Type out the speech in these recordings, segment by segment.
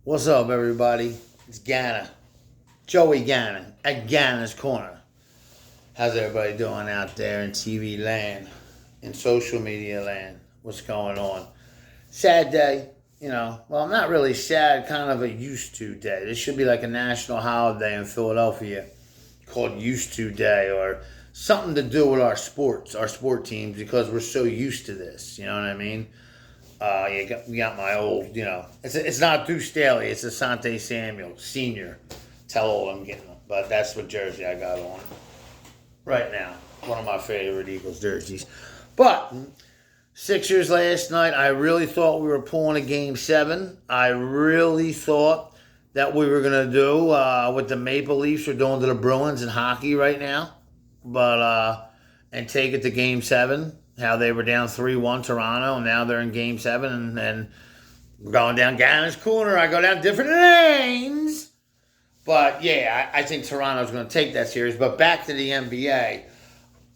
What's up, everybody? It's Gana. Joey Gana at Gana's Corner. How's everybody doing out there in TV land, in social media land? What's going on? Sad day, Well, not really sad, kind of a used to day. This should be like a national holiday in Philadelphia called Used to Day, or something to do with our sport teams, because we're so used to this. You know what I mean? We got my old, it's not Deuce Staley, it's Asante Samuel, senior. Tell old I'm getting them. But that's what jersey I got on right now. One of my favorite Eagles jerseys. But Sixers last night, I really thought we were pulling a Game 7. I really thought that we were going to do what the Maple Leafs are doing to the Bruins in hockey right now. And take it to Game 7. How they were down 3-1 Toronto, and now they're in Game 7, and we're going down Gana's Corner. I go down different lanes. But, yeah, I think Toronto's going to take that series. But back to the NBA,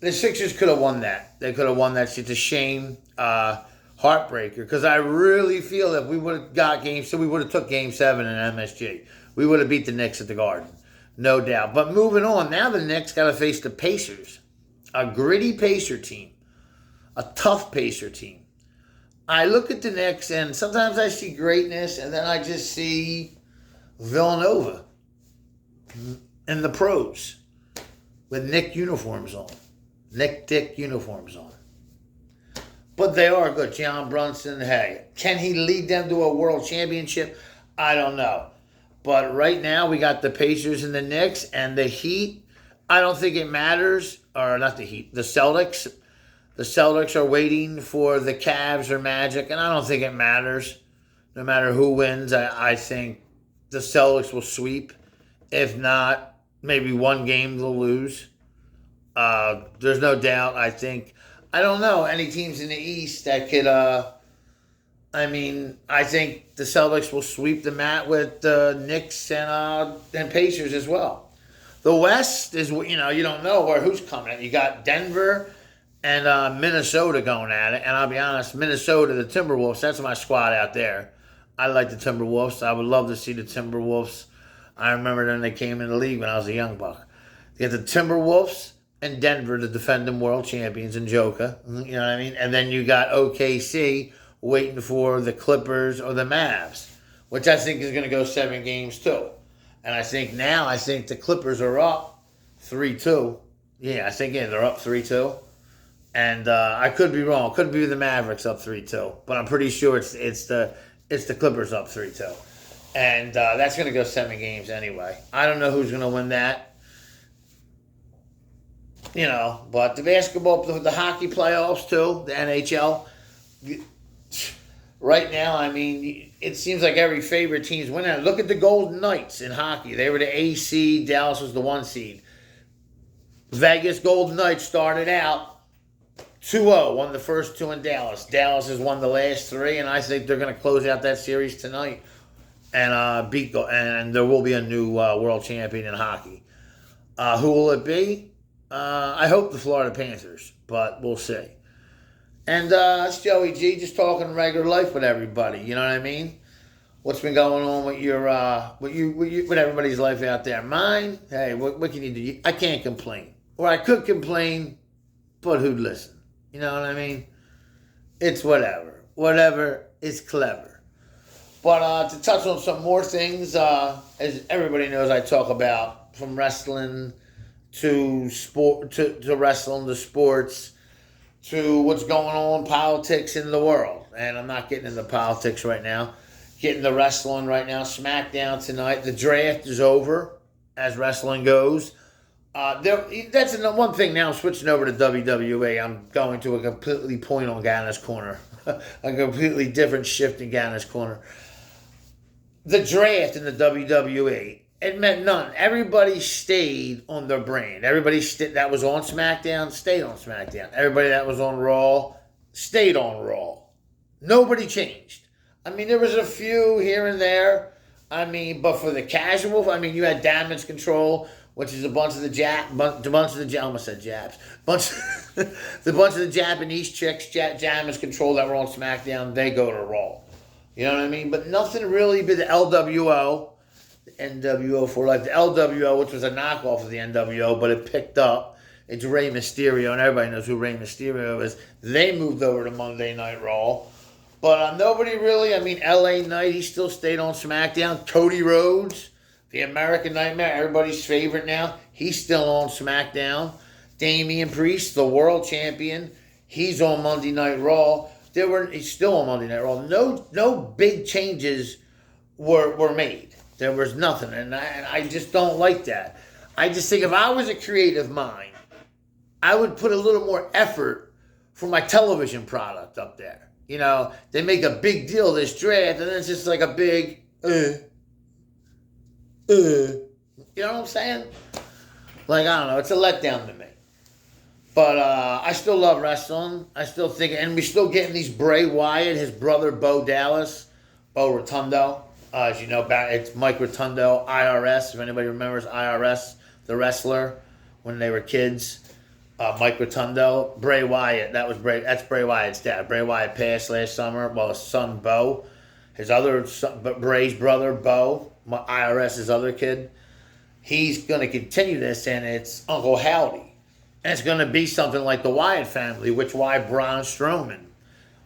the Sixers could have won that. They could have won that. It's a shame, heartbreaker, because I really feel that we would have got Game 7. We would have took Game 7 in MSG. We would have beat the Knicks at the Garden, no doubt. But moving on, now the Knicks got to face the Pacers, a gritty Pacer team. A tough Pacer team. I look at the Knicks, and sometimes I see greatness, and then I just see Villanova in the pros with Nick uniforms on. Dick uniforms on. But they are good. John Brunson, hey, can he lead them to a world championship? I don't know. But right now, we got the Pacers and the Knicks, and the Heat, I don't think it matters. Or not the Heat, the Celtics. The Celtics are waiting for the Cavs or Magic, and I don't think it matters. No matter who wins, I think the Celtics will sweep. If not, maybe one game they'll lose. There's no doubt. I don't know any teams in the East that could, I think the Celtics will sweep the mat with the Knicks and Pacers as well. The West is, you don't know who's coming in. You got Denver and Minnesota going at it. And I'll be honest, Minnesota, the Timberwolves, that's my squad out there. I like the Timberwolves. I would love to see the Timberwolves. I remember when they came in the league when I was a young buck. You get the Timberwolves and Denver, the defending world champions, and Joker. You know what I mean? And then you got OKC waiting for the Clippers or the Mavs, which I think is going to go 7 games too. And I think the Clippers are up 3-2. Yeah, they're up 3-2. And I could be wrong. Could be the Mavericks up 3-2, but I'm pretty sure it's the Clippers up 3-2, and that's going to go 7 games anyway. I don't know who's going to win that, But the basketball, the hockey playoffs too, the NHL. Right now, it seems like every favorite team's winning. Look at the Golden Knights in hockey. They were the A seed. Dallas was the 1 seed. Vegas Golden Knights started out 2-0, won the first 2 in Dallas. Dallas has won the last 3, and I think they're going to close out that series tonight and beat. And there will be a new world champion in hockey. Who will it be? I hope the Florida Panthers, but we'll see. And it's Joey G, just talking regular life with everybody. You know what I mean? What's been going on with your with everybody's life out there? Mine, hey, what can you do? I can't complain, or I could complain, but who'd listen? You know what I mean? It's whatever. Whatever is clever. But to touch on some more things, as everybody knows, I talk about from wrestling to sport, to wrestling to sports, to what's going on in politics in the world. And I'm not getting into politics right now. Getting the wrestling right now. SmackDown tonight. The draft is over, as wrestling goes. That's one thing now. I'm switching over to WWE. I'm going to a completely point on Gana's Corner. A completely different shift in Gana's Corner. The draft in the WWE, it meant none. Everybody stayed on their brand. Everybody that was on SmackDown stayed on SmackDown. Everybody that was on Raw stayed on Raw. Nobody changed. There was a few here and there. But for the casual, you had Damage Control, which is a bunch of the Japanese chicks, Damage Control that were on SmackDown. They go to Raw. You know what I mean? But nothing really but the LWO, the NWO for life. The LWO, which was a knockoff of the NWO, but it picked up. It's Rey Mysterio, and everybody knows who Rey Mysterio is. They moved over to Monday Night Raw. But nobody really, I mean, LA Knight, he still stayed on SmackDown. Cody Rhodes, the American Nightmare, everybody's favorite now. He's still on SmackDown. Damian Priest, the world champion, he's on Monday Night Raw. He's still on Monday Night Raw. No big changes were made. There was nothing, and I just don't like that. I just think if I was a creative mind, I would put a little more effort for my television product up there. You know, they make a big deal of this draft, and then it's just like a big, you know what I'm saying? Like, I don't know, it's a letdown to me. But I still love wrestling. I still think, and we're still getting these Bray Wyatt, his brother Bo Dallas, Bo Rotundo. As you know, it's Mike Rotundo, IRS. If anybody remembers IRS, the wrestler, when they were kids. Mike Rotundo, Bray Wyatt. That's Bray Wyatt's dad. Bray Wyatt passed last summer. Well, his son Bo, his other son, Bray's brother Bo, IRS's other kid. He's going to continue this, and it's Uncle Howdy. And it's going to be something like the Wyatt family, which why Braun Strowman.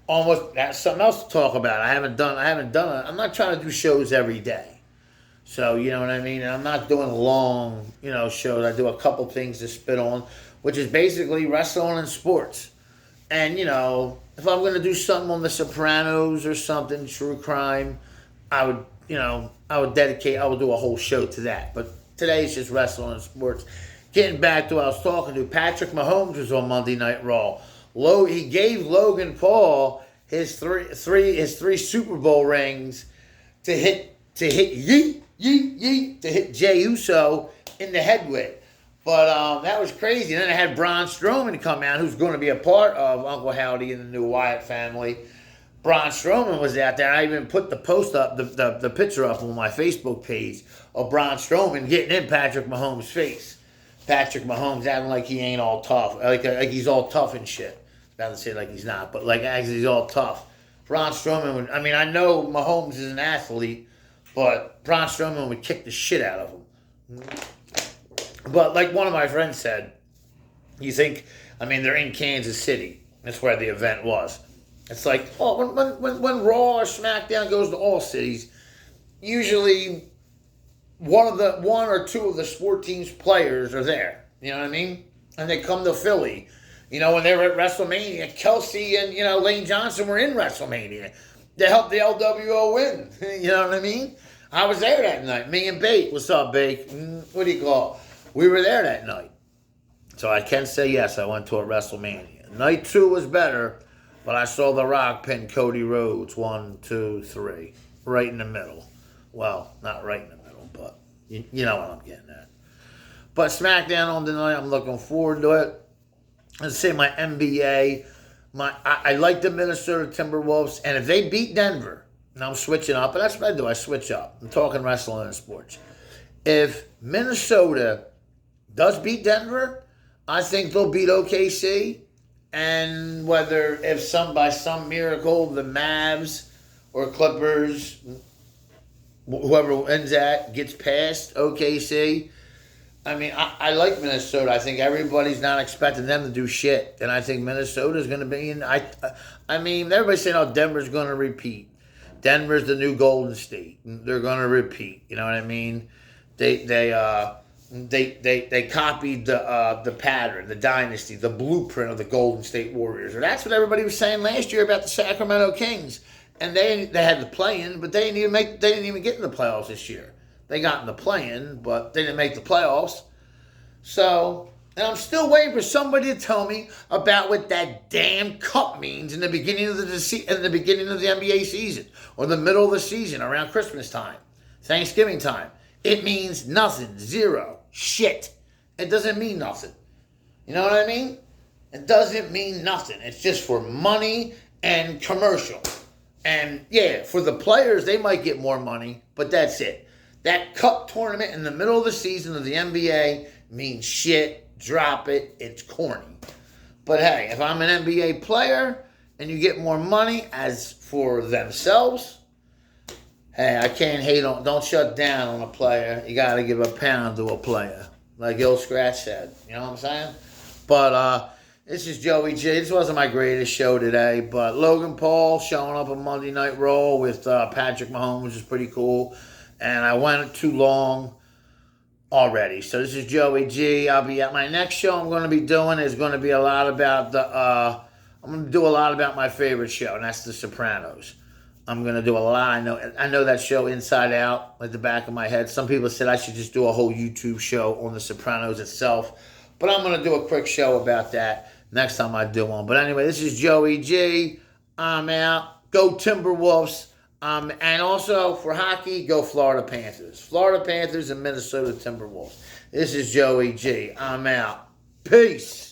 Almost, that's something else to talk about. I'm not trying to do shows every day. So, you know what I mean? I'm not doing long, shows. I do a couple things to spit on, which is basically wrestling and sports. And, if I'm going to do something on The Sopranos or something, true crime, I would do a whole show to that. But today it's just wrestling and sports. Getting back to what I was talking to, Patrick Mahomes was on Monday Night Raw. He gave Logan Paul his three Super Bowl rings to hit Jey Uso in the head with. But that was crazy. And then I had Braun Strowman come out, who's going to be a part of Uncle Howdy and the new Wyatt family. Braun Strowman was out there. I even put the post up, the picture up on my Facebook page of Braun Strowman getting in Patrick Mahomes' face. Patrick Mahomes acting like he ain't all tough, like he's all tough and shit. About to say like he's not, but like actually he's all tough. Braun Strowman I know Mahomes is an athlete, but Braun Strowman would kick the shit out of him. But like one of my friends said, they're in Kansas City. That's where the event was. It's like, when Raw or SmackDown goes to all cities, usually one or two of the sport team's players are there. You know what I mean? And they come to Philly. When they were at WrestleMania, Kelsey and, Lane Johnson were in WrestleMania. They helped the LWO win. You know what I mean? I was there that night. Me and Bake. What's up, Bake? What do you call it? We were there that night. So I can say yes, I went to a WrestleMania. Night 2 was better, but I saw The Rock pin Cody Rhodes 1, 2, 3. Right in the middle. Well, not right in the middle, but you know what I'm getting at. But SmackDown on tonight, I'm looking forward to it. Let's say my NBA, I like the Minnesota Timberwolves, and if they beat Denver, and I'm switching up, and that's what I do, I switch up. I'm talking wrestling and sports. If Minnesota does beat Denver, I think they'll beat OKC, and if by some miracle the Mavs or Clippers, whoever wins that, gets past OKC, I like Minnesota. I think everybody's not expecting them to do shit. And I think Minnesota's going to be in. Everybody's saying, Denver's going to repeat. Denver's the new Golden State. They're going to repeat. You know what I mean? They copied the pattern, the dynasty, the blueprint of the Golden State Warriors. And that's what everybody was saying last year about the Sacramento Kings. And they had the play-in, but they didn't even get in the playoffs this year. They got in the play-in, but they didn't make the playoffs. So, and I'm still waiting for somebody to tell me about what that damn cup means in the beginning of the NBA season, or the middle of the season, around Christmas time, Thanksgiving time. It means nothing, zero, shit. It doesn't mean nothing. You know what I mean? It doesn't mean nothing. It's just for money and commercial. And yeah, for the players, they might get more money, but that's it. That cup tournament in the middle of the season of the NBA means shit. Drop it. It's corny. But hey, if I'm an NBA player and you get more money as for themselves, Hey, I can't hate on. Don't shut down on a player. You got to give a pound to a player, like Ill Scratch said. You know what I'm saying? But this is Joey G. This wasn't my greatest show today, but Logan Paul showing up on Monday Night Raw with Patrick Mahomes, which is pretty cool. And I went too long already. So this is Joey G. I'll be at my next show. I'm going to be doing is going to be a lot about the. I'm going to do a lot about my favorite show, and that's The Sopranos. I'm going to do a lot. I know that show inside out, like the back of my head. Some people said I should just do a whole YouTube show on The Sopranos itself. But I'm going to do a quick show about that next time I do one. But anyway, this is Joey G. I'm out. Go Timberwolves. And also for hockey, go Florida Panthers. Florida Panthers and Minnesota Timberwolves. This is Joey G. I'm out. Peace.